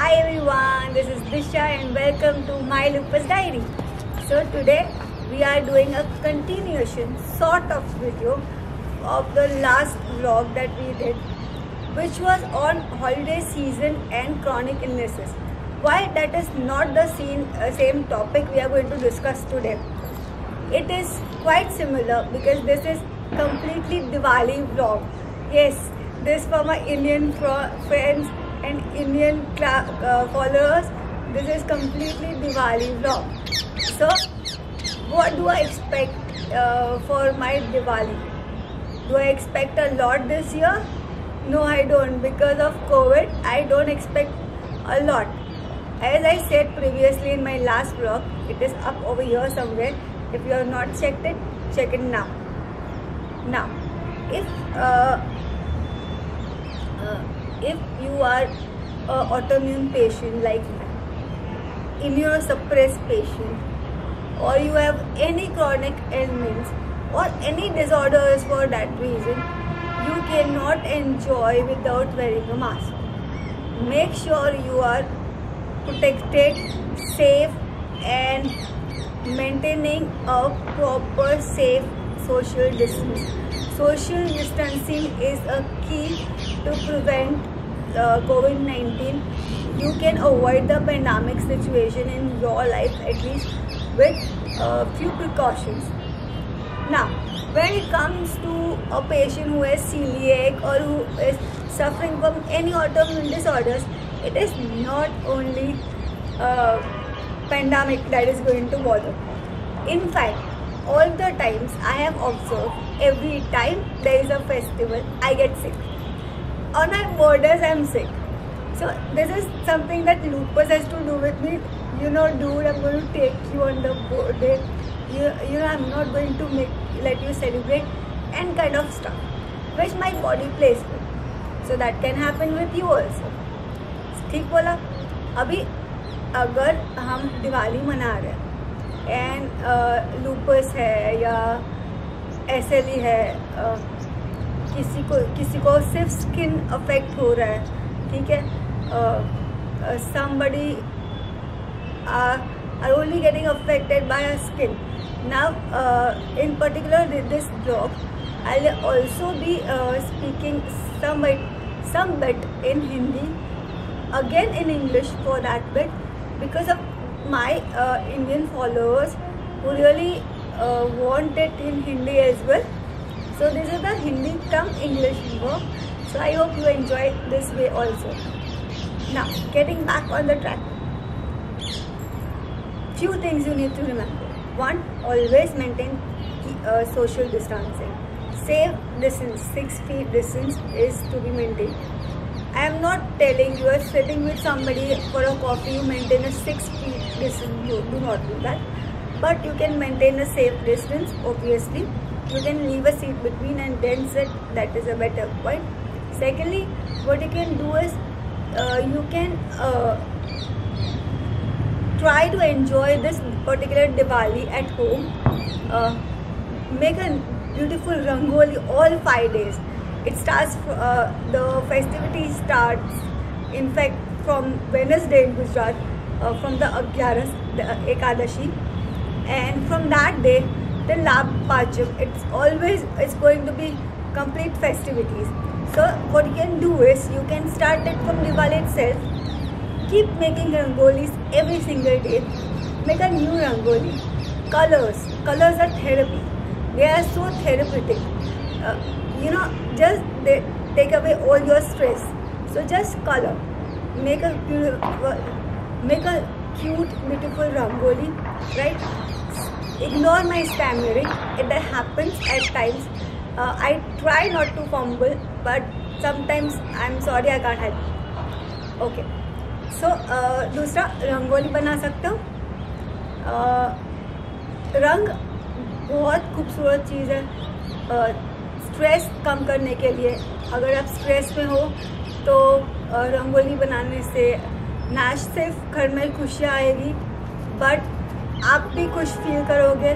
Hi everyone, this is Disha and welcome to my Lupus Diary. So today we are doing a continuation sort of video of the last vlog that we did, which was on holiday season and chronic illnesses. While that is not the same topic we are going to discuss today, it is quite similar because this is completely Diwali vlog. Yes, this for my Indian friends and Indian followers, this is completely Diwali vlog. So what do I expect for my Diwali? Do I expect a lot this year? No, I don't. Because of COVID, I don't expect a lot. As I said previously in my last vlog, it is up over here somewhere. If you have not checked it, check it now. Now, if you are an autoimmune patient like me, immunosuppressed patient, or you have any chronic ailments or any disorders for that reason, you cannot enjoy without wearing a mask. Make sure you are protected, safe, and maintaining a proper safe social distance. Social distancing is a key to prevent COVID-19. You can avoid the pandemic situation in your life at least with a few precautions. Now, when it comes to a patient who has celiac or who is suffering from any autoimmune disorders, it is not only pandemic that is going to bother. In fact, all the times I have observed, every time there is a festival, I get sick. On my borders, I am sick. So this is something that lupus has to do with me. You know, dude, I'm going to take you on the birthday. You know, I'm not going to let you celebrate and kind of stuff, which my body plays with. So that can happen with you also. ठीक बोला? अभी अगर हम दिवाली मना रहे हैं and loops है या SLE है, किसी को सिर्फ स्किन अफेक्ट हो रहा है, ठीक है, somebody are only getting affected by a skin. Now in particular this blog, I'll also be speaking some bit in Hindi, again in English for that bit, because of my Indian followers who really want it in Hindi as well. So this is the Hindi come English vlog. So I hope you enjoy this way also. Now, getting back on the track. Few things you need to remember. One, always maintain social distancing. Safe distance, 6 feet distance is to be maintained. I am not telling you are sitting with somebody for a coffee, you maintain a 6 feet distance. You do not do that. But you can maintain a safe distance, obviously. You can leave a seat between and then sit. That is a better point. Secondly, what you can do is you can try to enjoy this particular Diwali at home. Make a beautiful rangoli all 5 days. It starts, the festivity starts, in fact, from Wednesday in Gujarat, from the Agyaras, the Ekadashi, and from that day till Labh Pancham, it's going to be complete festivities. So what you can do is you can start it from Diwali itself. Keep making rangolis every single day. Make a new rangoli. Colors are therapy. They are so therapeutic. You know, just they take away all your stress. So just color. Make a cute, beautiful rangoli, right? Ignore my stammering. That happens at times. I try not to fumble, but sometimes I'm sorry, I can't help. Okay. So दूसरा रंगोली बना सकते हो. रंग बहुत खूबसूरत चीज़ है stress कम करने के लिए. अगर आप स्ट्रेस में हो तो रंगोली बनाने से ना सिर्फ घर में खुशियाँ आएगी, बट आप भी खुश फील करोगे,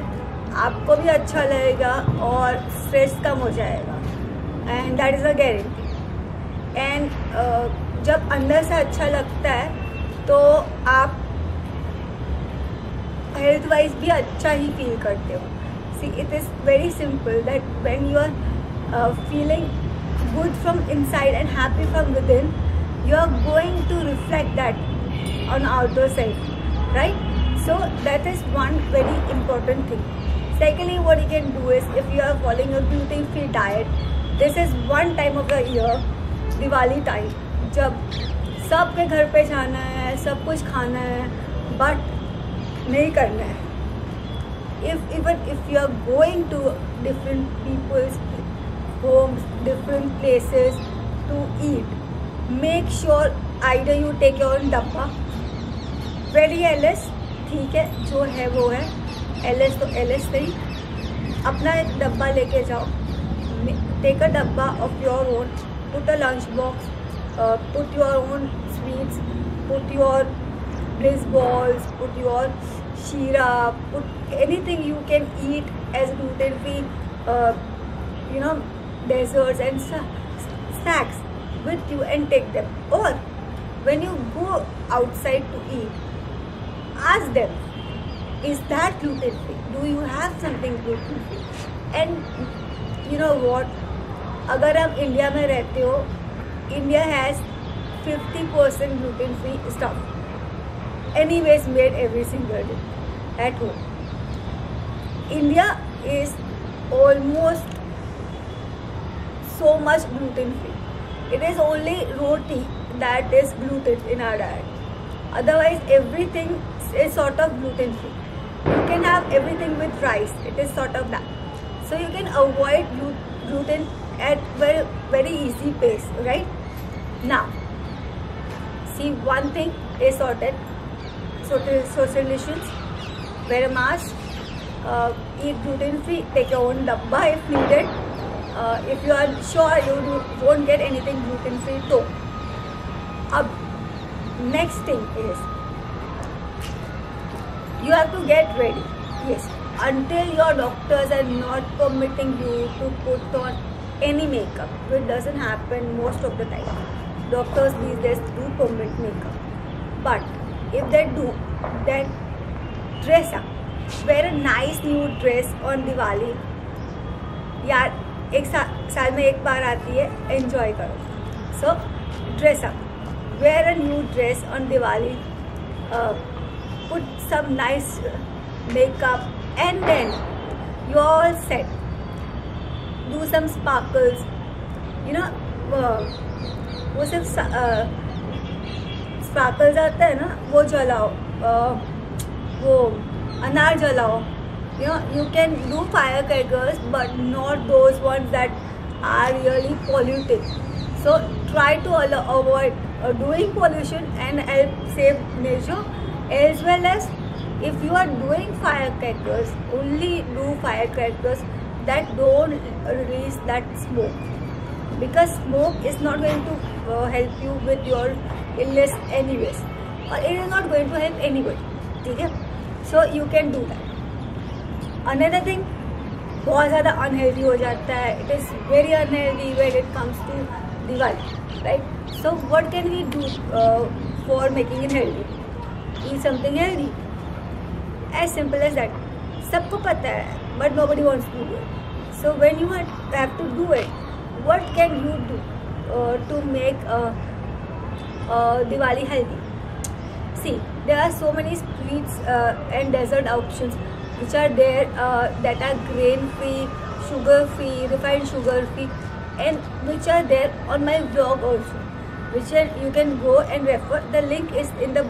आपको भी अच्छा लगेगा और स्ट्रेस कम हो जाएगा. And that is a guarantee. And जब अंदर से अच्छा लगता है तो आप हेल्थ वाइज भी अच्छा ही फील करते हो. See it is very simple that when you are feeling good from inside and happy from within, you are going to reflect that on outer side, right? So that is one very important thing. Secondly, what you can do is, if you are following a gluten free diet, this is one time of the year, Diwali time, जब सबके घर पे जाना है, सब कुछ खाना है, but नहीं करना है. Even if you are going to different people's homes, different places to eat, make sure either you take your own डब्बा, very LS, ठीक है, जो है वो है, LS तो LS नहीं, अपना एक डब्बा लेके जाओ, take a डब्बा of your own, put a lunch box, put your own sweets, put your bliss balls, put your sheera, put anything you can eat as gluten free, desserts and snacks with you and take them. Or when you go outside to eat, ask them, is that gluten free? Do you have something gluten free? And you know what, अगर आप India में रहते हो, India has 50% gluten free stuff anyways made every single day at home. India is almost so much gluten free. It is only roti that is gluten in our diet. Otherwise everything is sort of gluten free. You can have everything with rice, it is sort of that. So you can avoid gluten at very, very easy pace, right? Now see, one thing is sorted. Social issues, wear a mask, eat gluten free, take your own dabba if needed. If you are sure you won't get anything gluten free, so next thing is you have to get ready. Yes, until your doctors are not permitting you to put on any makeup, which doesn't happen most of the time. Doctors these days do permit makeup, but if they do, then dress up, wear a nice new dress on Diwali. यार एक साल में एक बार आती है, enjoy करो. So dress up, wear a new dress on Diwali, put some nice makeup, and then you all set. Do some sparkles, वो सिर्फ स्पार्कल्स आता है ना, वो जलाओ, वो अनार जलाओ. You can do firecrackers, but not those ones that are really polluted. So try to avoid doing pollution and help save nature. As well as, if you are doing firecrackers, only do firecrackers that don't release that smoke, because smoke is not going to help you with your illness anyways, or it is not going to help anybody. ठीक है? So you can do that. Another thing, बहुत ज़्यादा unhealthy हो जाता है. It is very unhealthy when it comes to Diwali, right? So what can we do for making it healthy? Eat something healthy. As simple as that. सबको पता है, but nobody wants to do it. So when you have to do it, what can you do to make Diwali healthy? See, there are so many sweets and dessert options which are there that are grain free, sugar free, refined sugar free, and which are there on my vlog also, which you can go and refer. The link is in the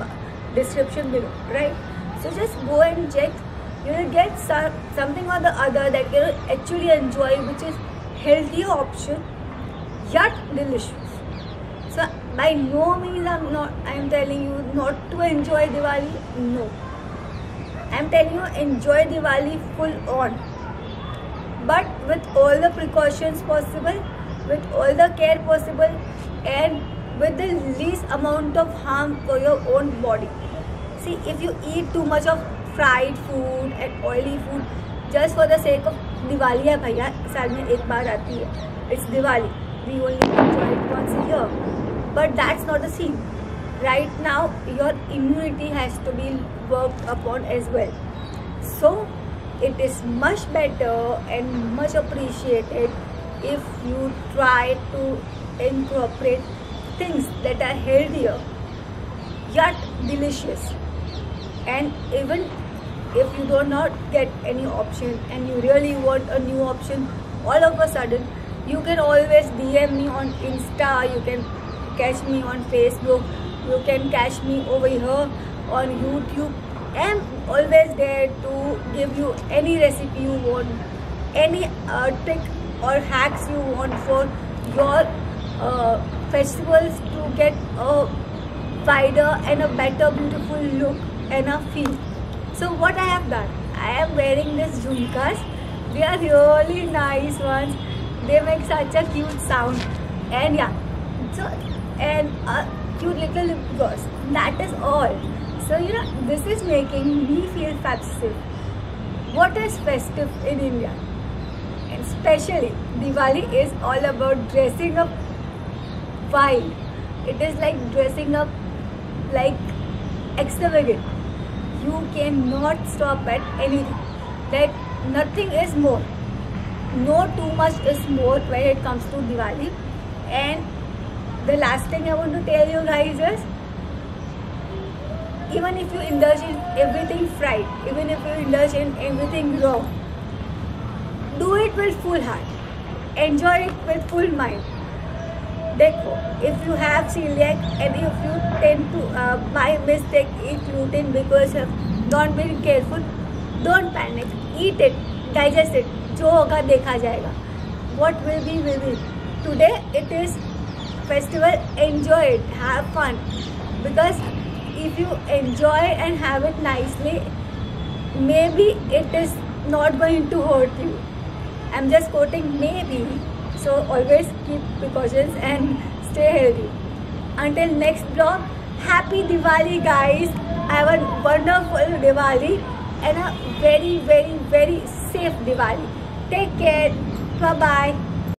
description below, right? So just go and check. You will get something or the other that you will actually enjoy, which is healthier option yet delicious. So by no means I am telling you not to enjoy Diwali. No, I am telling you, enjoy Diwali full on, but with all the precautions possible, with all the care possible, and with the least amount of harm for your own body. See, if you eat too much of fried food and oily food just for the sake of Diwali है भैया, साल में एक बार आती है, it's Diwali, we only enjoy it once a year, but that's not the scene. right now your immunity has to be worked upon as well. So it is much better and much appreciated if you try to incorporate things that are healthier yet delicious. And even if you do not get any option and you really want a new option all of a sudden, you can always DM me on Insta, you can catch me on Facebook, you can catch me over here on YouTube. I'm always there to give you any recipe you want, any trick or hacks you want for your festivals to get a wider and a better beautiful look and a feel. So what I have done, I am wearing these jhumkas. They are really nice ones. They make such a cute sound, and yeah, so and a cute little lip gloss. That is all. So this is making me feel festive. What is festive in India? And especially Diwali is all about dressing up wild. It is like dressing up like extravagant. You cannot stop at anything. Like nothing is more. No too much is more when it comes to Diwali. And the last thing I want to tell you guys is, even if you indulge in everything fried, even if you indulge in everything raw, do it with full heart. Enjoy it with full mind. Dekho, if you have celiac and if you tend to by mistake eat gluten because you have not been careful, don't panic. Eat it, digest it. जो होगा देखा जाएगा. What will be will be. Today it is festival. Enjoy it, have fun. Because if you enjoy and have it nicely, maybe it is not going to hurt you. I'm just quoting maybe. So always keep precautions and stay healthy. Until next vlog, happy Diwali guys. Have a wonderful Diwali and a very, very, very safe Diwali. Take care. Bye-bye.